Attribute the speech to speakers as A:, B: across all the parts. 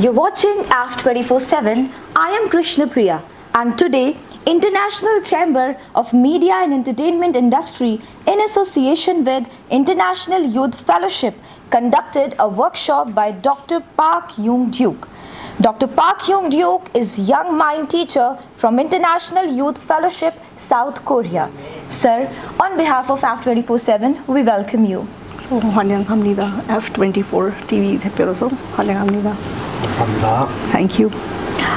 A: You're watching AAFT 24/7. I am Krishna Priya, and today International Chamber of Media and Entertainment Industry, in association with International Youth Fellowship, conducted a workshop by Dr. Kyung Deuk. Dr. Kyung Deuk is young mind teacher from International Youth Fellowship, South Korea. Sir, on behalf of AAFT 24/7, we welcome you.
B: 환영합니다. F24 TV 대표로서 환영합니다.
C: 감사합니다.
B: Thank you.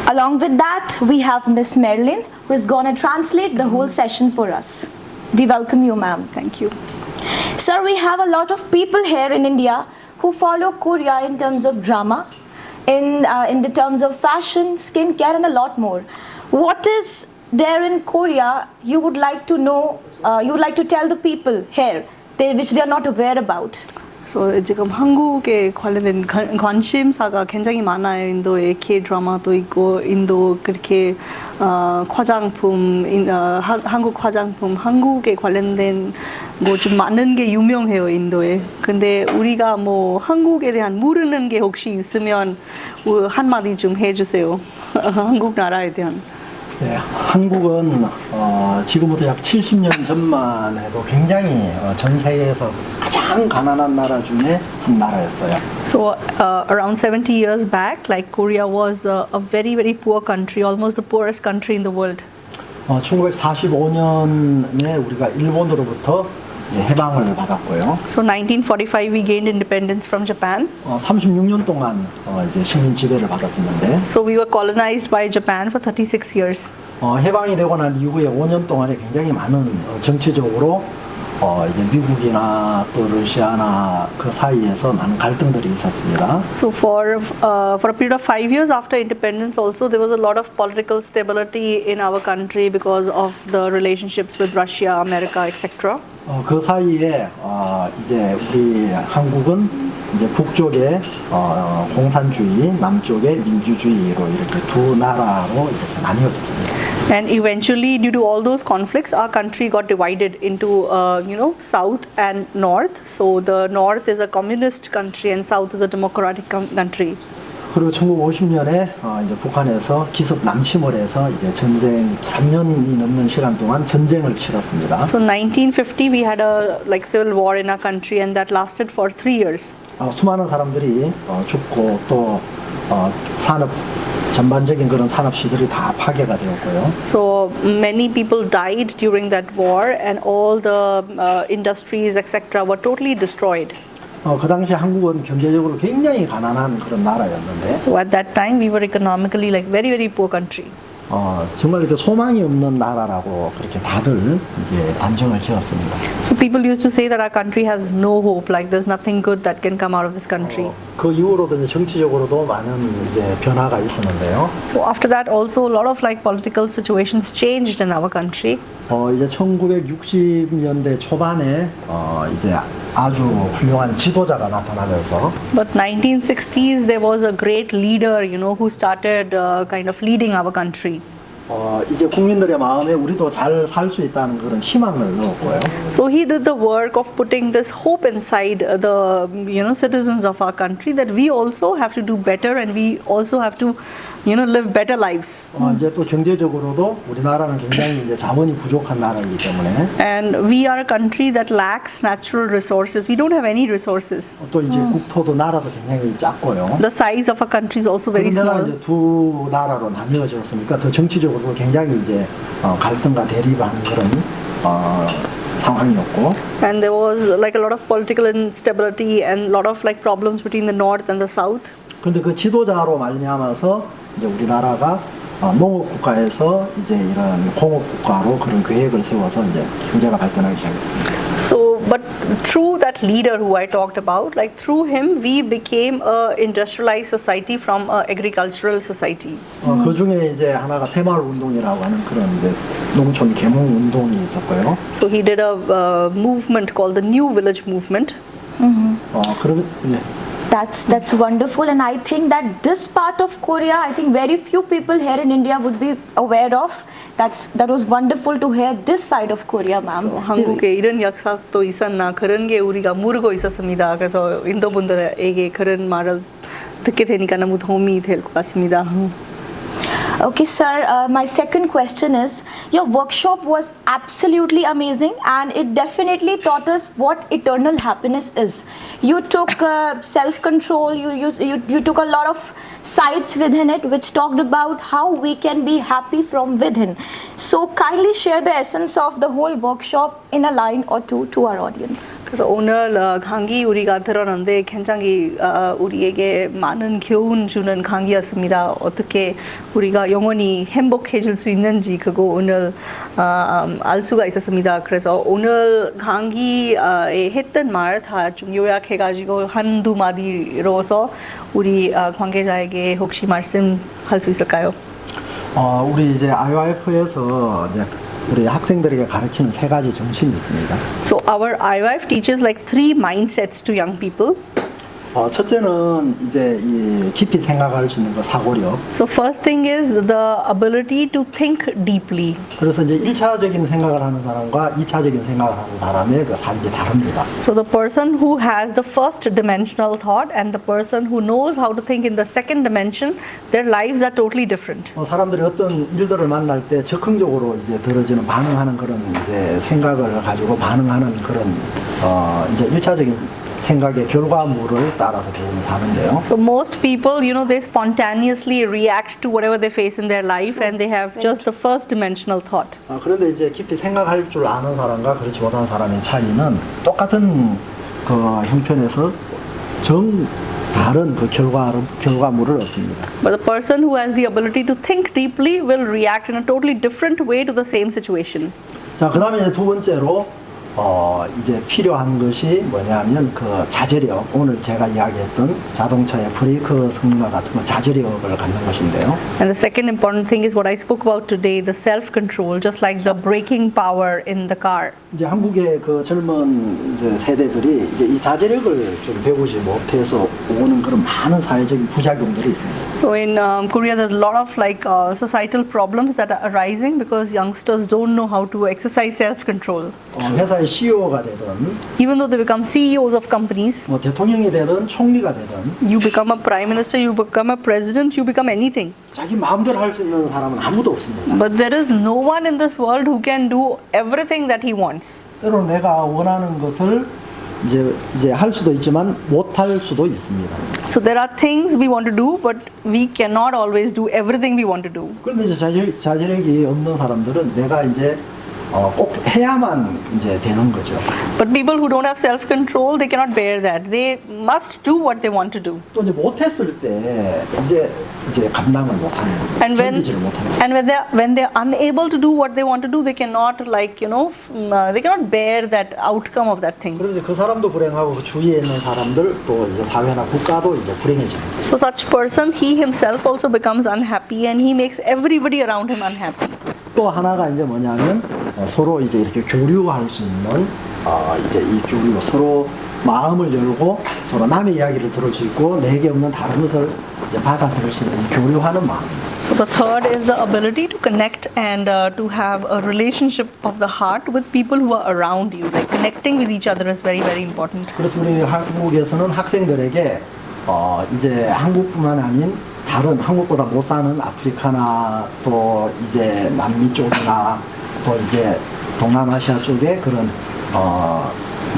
A: Along with that, we have Miss Marilyn, who is going to translate the whole session for us. We welcome you, ma'am.
B: Thank you.
A: Sir, we have a lot of people here in India who follow Korea in terms of drama, in the terms of fashion, skincare, and a lot more. What is there in Korea you would like to know, you would like to tell the people here, which they are not aware about?
B: So 지금 한국에 관련된 관심사가 굉장히 많아요. 인도에 K-드라마도 있고, 인도 그렇게 화장품, 한국 화장품, 한국에 관련된 뭐 좀 많은 게 유명해요, 인도에. 근데 우리가 뭐 한국에 대한 모르는 게 혹시 있으면 한마디 좀 해주세요. 한국 나라에 대한.
C: 네, 한국은 지금부터 약 70년 전만 해도 굉장히 전 세계에서 가장 가난한 나라 중에 한 나라였어요.
B: So around 70 years back, like Korea was a very, very poor country, almost the poorest country in the world.
C: 1945년에 우리가 일본으로부터 이제 해방을 받았고요.
B: So 1945 we gained independence from Japan.
C: 36년 동안 이제 식민 지배를 받았었는데.
B: So we were colonized by Japan for 36 years.
C: 해방이 되고 난 이후에 5년 동안에 굉장히 많은 정치적으로 이제 미국이나 또 러시아나 그 사이에서 많은 갈등들이 있었습니다.
B: So for a period of 5 years after independence, also there was a lot of political stability in our country because of the relationships with Russia, America, etc.
C: 그 사이에 이제 우리 한국은 이제 북쪽에 공산주의, 남쪽에 민주주의로 이렇게 두 나라로 이렇게 나뉘어졌습니다.
B: And eventually, due to all those conflicts, our country got divided into, south and north. So the north is a communist country and south is a democratic country.
C: 그리고 1950년에 이제 북한에서 기습 남침을 해서 이제 전쟁 3년이 넘는 시간 동안 전쟁을 치렀습니다.
B: So 1950 we had a civil war in our country and that lasted for 3 years.
C: 수많은 사람들이 죽고 또 산업 전반적인 그런 산업 시설이 다 파괴가 되었고요.
B: So many people died during that war and all the industries etc. were totally destroyed.
C: 그 당시 한국은 경제적으로 굉장히 가난한 그런 나라였는데.
B: So at that time we were economically very, very poor country.
C: 정말 이렇게 소망이 없는 나라라고 그렇게 다들 이제 단정을 지었습니다.
B: So people used to say that our country has no hope, like there's nothing good that can come out of this country.
C: 그 이후로도 이제 정치적으로도 많은 이제 변화가 있었는데요.
B: So after that also a lot of political situations changed in our country.
C: 이제 1960년대 초반에 이제 아주 훌륭한 지도자가 나타나면서.
B: But 1960s there was a great leader, who started kind of leading our country.
C: 이제 국민들의 마음에 우리도 잘 살 수 있다는 그런 희망을 넣었고요.
B: So he did the work of putting this hope inside the citizens of our country that we also have to do better and we also have to live better lives.
C: 이제 또 경제적으로도 우리나라는 굉장히 이제 자원이 부족한 나라이기 때문에.
B: And we are a country that lacks natural resources. We don't have any resources.
C: 또 이제 국토도 나라도 굉장히 작고요.
B: The size of our country is also very
C: 그러나
B: small.
C: 이제 두 나라로 나뉘어졌으니까 더 정치적으로도 굉장히 이제 갈등과 대립하는 그런 상황이었고.
B: And there was a lot of political instability and a lot of problems between the north and the south.
C: 근데 그 지도자로 말미암아서 이제 우리나라가 농업 국가에서 이제 이런 공업 국가로 그런 계획을 세워서 이제 경제가 발전하기 시작했습니다.
B: So, but through that leader who I talked about, through him, we became a industrialized society from a agricultural society.
C: 그 중에 이제 하나가 새마을 운동이라고 하는 그런 이제 농촌 계몽 운동이 있었고요.
B: So he did a movement called the New Village Movement.
C: 그러면 네.
A: That's wonderful, and I think that this part of Korea, I think very few people here in India would be aware of. That was wonderful to hear this side of Korea, ma'am.
B: 한국에 이런 역사도 있었나 그런 게 우리가 모르고 있었습니다. 그래서 인도 분들에게 그런 말을 듣게 되니까 너무 도움이 될 것 같습니다.
A: Okay, sir, my second question is, your workshop was absolutely amazing and it definitely taught us what eternal happiness is. You took self-control, you took a lot of sides within it which talked about how we can be happy from within. So kindly share the essence of the whole workshop in a line or two to our audience.
B: 그래서 오늘 강의 우리가 들었는데 굉장히 우리에게 많은 교훈 주는 강의였습니다. 어떻게 우리가 영원히 행복해질 수 있는지 그거 오늘 알 수가 있었습니다. 그래서 오늘 강의에 했던 말 다 좀 요약해가지고 한두 마디로서 우리 관계자에게 혹시 말씀할 수 있을까요?
C: 우리 이제 IOF에서 이제 우리 학생들에게 가르치는 세 가지 정신이 있습니다.
B: So our IOF teaches like 3 mindsets to young people.
C: 첫째는 이제 이 깊이 생각할 수 있는 거 사고력.
B: So first thing is the ability to think deeply.
C: 그래서 이제 1차적인 생각을 하는 사람과 2차적인 생각을 하는 사람의 그 삶이 다릅니다.
B: So the person who has the first dimensional thought and the person who knows how to think in the second dimension, their lives are totally different.
C: 사람들이 어떤 일들을 만날 때 적극적으로 이제 들어지는 반응하는 그런 이제 생각을 가지고 반응하는 그런 이제 1차적인 생각의 결과물을 따라서 배우는 사는데요.
B: So most people, you know, they spontaneously react to whatever they face in their life and they have just the first dimensional thought.
C: 그런데 이제 깊이 생각할 줄 아는 사람과 그렇지 못하는 사람의 차이는 똑같은 그 형편에서 다른 그 결과물을 얻습니다.
B: But the person who has the ability to think deeply will react in a totally different way to the same situation.
C: 자, 그다음에 이제 두 번째로 이제 필요한 것이 뭐냐면 그 자제력, 오늘 제가 이야기했던 자동차의 브레이크 성능과 같은 거 자제력을 갖는 것인데요.
B: And the second important thing is what I spoke about today, the self-control, just like the braking power in the car.
C: 이제 한국의 그 젊은 이제 세대들이 이제 이 자제력을 좀 배우지 못해서 오는 그런 많은 사회적인 부작용들이 있습니다.
B: So in Korea, there's a lot of like societal problems that are arising because youngsters don't know how to exercise self-control.
C: 회사의 CEO가 되든,
B: Even though they become CEOs of companies,
C: 뭐 대통령이 되든 총리가 되든,
B: you become a prime minister, you become a president, you become anything.
C: 자기 마음대로 할 수 있는 사람은 아무도 없습니다.
B: But there is no one in this world who can do everything that he wants.
C: 때로는 내가 원하는 것을 이제 할 수도 있지만 못 할 수도 있습니다.
B: So there are things we want to do, but we cannot always do everything we want to do.
C: 그런데 이제 자제력이 없는 사람들은 내가 이제 꼭 해야만 이제 되는 거죠.
B: But people who don't have self-control, they cannot bear that. They must do what they want to do.
C: 또 이제 못했을 때 이제 감당을 못하는 거죠.
B: And
C: 견디지를 못하는 거죠.
B: and when they're unable to do what they want to do, they cannot they cannot bear that outcome of that thing.
C: 그럼 이제 그 사람도 불행하고 그 주위에 있는 사람들 또 이제 사회나 국가도 이제 불행해지는 거죠.
B: So such person, he himself also becomes unhappy, and he makes everybody around him unhappy.
C: 또 하나가 이제 뭐냐면 서로 이제 이렇게 교류할 수 있는 이제 이 교류 서로 마음을 열고 서로 남의 이야기를 들을 수 있고 내게 없는 다른 것을 이제 받아들일 수 있는 이 교류하는 마음입니다.
B: So the third is the ability to connect and to have a relationship of the heart with people who are around you. Like connecting with each other is very, very important.
C: 그래서 우리 한국에서는 학생들에게 이제 한국뿐만 아닌 다른 한국보다 못 사는 아프리카나 또 이제 남미 쪽이나 또 이제 동남아시아 쪽에 그런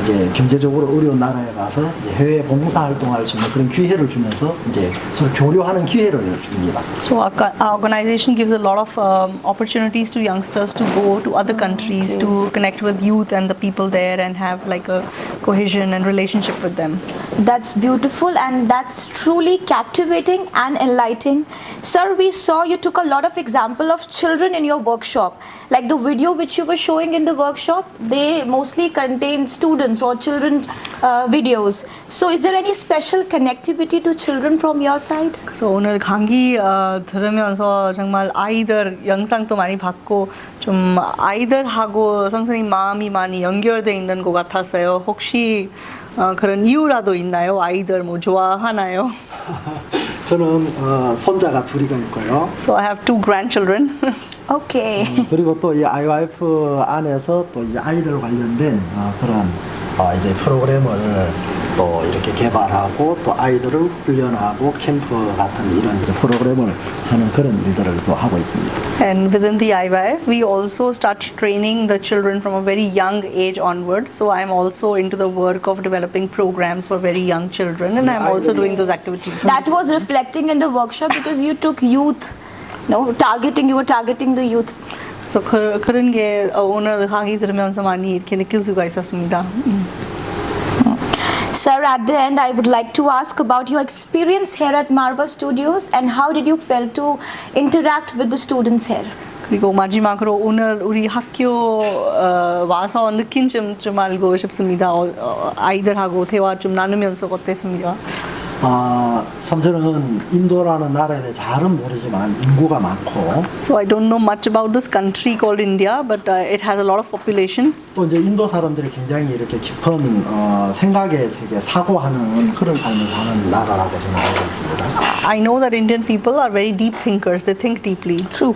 C: 이제 경제적으로 어려운 나라에 가서 이제 해외 봉사 활동할 수 있는 그런 기회를 주면서 이제 서로 교류하는 기회를 줍니다.
B: So our organization gives a lot of opportunities to youngsters to go to other countries to connect with youth and the people there and have like a cohesion and relationship with them.
A: That's beautiful and that's truly captivating and enlightening. Sir, we saw you took a lot of example of children in your workshop. Like the video which you were showing in the workshop, they mostly contain students cartoons or children videos. So is there any special connectivity to children from your side?
B: 그래서 오늘 강의 들으면서 정말 아이들 영상도 많이 봤고 좀 아이들하고 선생님 마음이 많이 연결돼 있는 것 같았어요. 혹시 그런 이유라도 있나요? 아이들 뭐 좋아하나요?
C: 저는 손자가 둘이가 있고요.
B: So I have two grandchildren.
A: Okay.
C: 그리고 또 이 IOF 안에서 또 이 아이들 관련된 그런 이제 프로그램을 또 이렇게 개발하고 또 아이들을 훈련하고 캠프 같은 이런 이제 프로그램을 하는 그런 일들을 또 하고 있습니다.
B: And within the IYF, we also start training the children from a very young age onwards. So I'm also into the work of developing programs for very young children, and I'm also doing those activities.
A: That was reflecting in the workshop because you took youth, you were targeting the youth.
B: So 그런 게 오늘 강의 들으면서 많이 이렇게 느낄 수가 있었습니다.
A: Sir, at the end, I would like to ask about your experience here at Marva Studios and how did you feel to interact with the students here?
B: 그리고 마지막으로 오늘 우리 학교 와서 느낀 점 좀 알고 싶습니다. 아이들하고 대화 좀 나누면서 어땠습니까?
C: 참 저는 인도라는 나라에 대해 잘은 모르지만 인구가 많고
B: So I don't know much about this country called India, but it has a lot of population.
C: 또 이제 인도 사람들이 굉장히 이렇게 깊은 생각의 세계, 사고하는 그런 삶을 사는 나라라고 저는 알고 있습니다.
B: I know that Indian people are very deep thinkers. They think deeply.
A: True.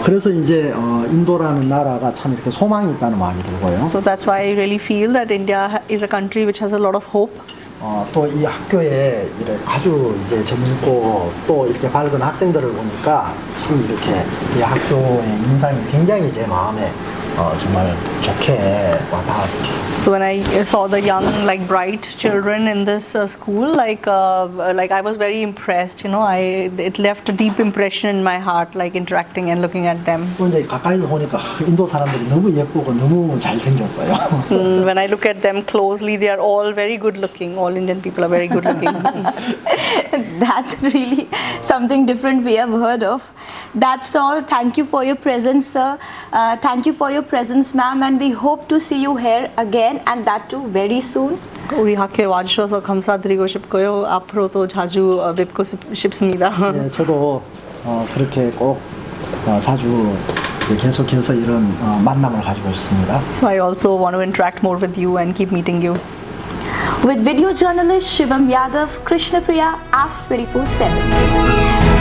C: 그래서 이제 인도라는 나라가 참 이렇게 소망이 있다는 마음이 들고요.
B: So that's why I really feel that India is a country which has a lot of hope.
C: 또 이 학교에 이렇게 아주 이제 젊고 또 이렇게 밝은 학생들을 보니까 참 이렇게 이 학교의 인상이 굉장히 제 마음에 정말 좋게 와닿았습니다.
B: So when I saw the young, like bright children in this school, like I was very impressed. You know, it left a deep impression in my heart, like interacting and looking at them.
C: 또 이제 가까이서 보니까 인도 사람들이 너무 예쁘고 너무 잘생겼어요.
B: When I look at them closely, they are all very good looking. All Indian people are very good looking.
A: That's really something different we have heard of. That's all. Thank you for your presence, sir. Thank you for your presence, ma'am, and we hope to see you here again, and that too very soon.
B: 우리 학교에 와주셔서 감사드리고 싶고요. 앞으로도 자주 뵙고 싶습니다.
C: 네, 저도 그렇게 꼭 자주 계속해서 이런 만남을 가지고 있습니다.
B: So I also want to interact more with you and keep meeting you.
A: With video journalist Shivam Yadav, Krishna Priya, AAFT 24/7.